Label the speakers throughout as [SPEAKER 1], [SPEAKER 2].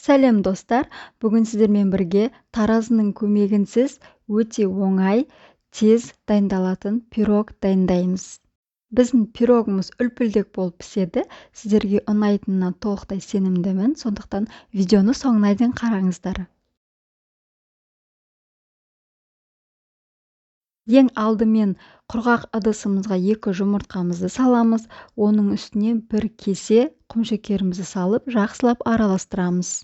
[SPEAKER 1] Сәлем достар, бүгін сіздермен бірге таразының көмегінсіз өте оңай, тез дайындалатын пирог дайындаймыз. Біздің пирогымыз үлпілдек болып піседі, сіздерге ұнайтынына толықтай сенімдімін, сондықтан видеоны соңына дейін қараңыздар. Ең алдымен құрғақ ыдысымызға 2 жұмыртқамызды саламыз, оның үстіне 1 кесе құмшекерімізді салып, жақсылап араластырамыз.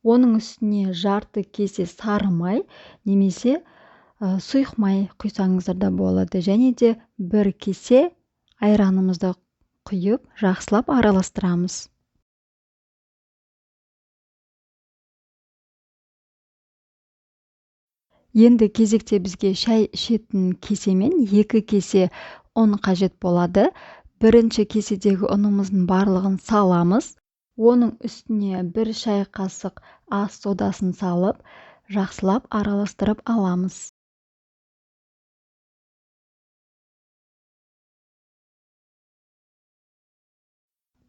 [SPEAKER 1] Оның үстіне жарты кесе сары май немесе сұйық май құйсаңыздар да болады. Және де 1 кесе айранымызды құйып, жақсылап араластырамыз. Енді кезекте бізге шай ішетін кесемен 2 кесе ұн қажет болады. Бірінші кеседегі ұнымыздың барлығын саламыз. Оның үстіне 1 шай қасық ас содасын салып, жақсылап араластырып аламыз.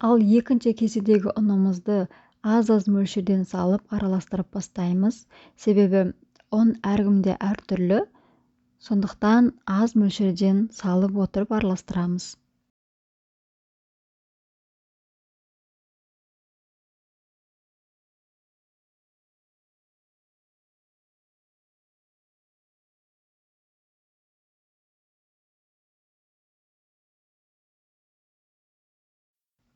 [SPEAKER 1] Ал екінші кеседегі ұнымызды аз мөлшерден салып араластырып бастаймыз. Себебі ұн әркімде әртүрлі, сондықтан аз мөлшерден салып отырып араластырамыз.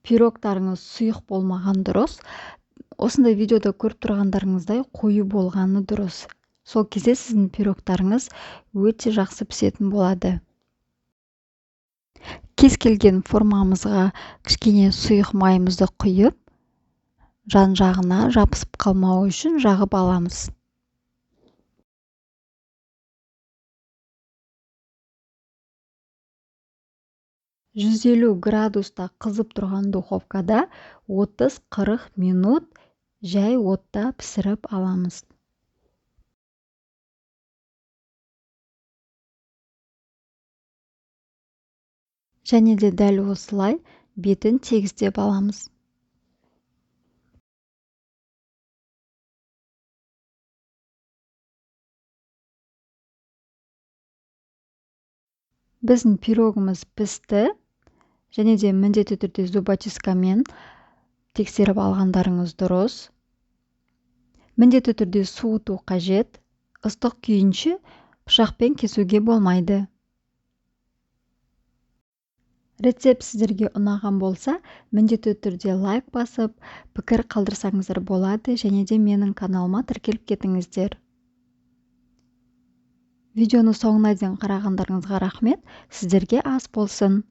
[SPEAKER 1] Пирогтарыңыз сұйық болмаған дұрыс. Осындай видеода көріп тұрғандарыңыздай қою болғаны дұрыс. Сол кезде сіздің пирогтарыңыз өте жақсы пісетін болады. Кез келген формамызға кішкене сұйық майымызды құйып, жан-жағына жабысып қалмауы үшін жағып аламыз. «150 градуста қызып тұрған духовкада 30-40 минут жай отта пісіріп аламыз. Және де дәл осылай бетін тегістеп аламыз. Біздің пирогымыз пісті. Және де міндетті түрде зубочисткамен тексеріп алғандарыңыз дұрыс. Міндетті түрде суыту қажет. Ыстық күйінше пышақпен кесуге болмайды. Рецепт сіздерге ұнаған болса, міндетті түрде лайк басып, пікір қалдырсаңыздар болады, және де менің каналыма тіркеліп кетіңіздер. Видеоны соңына дейін қарағандарыңызға рахмет. Сіздерге ас болсын.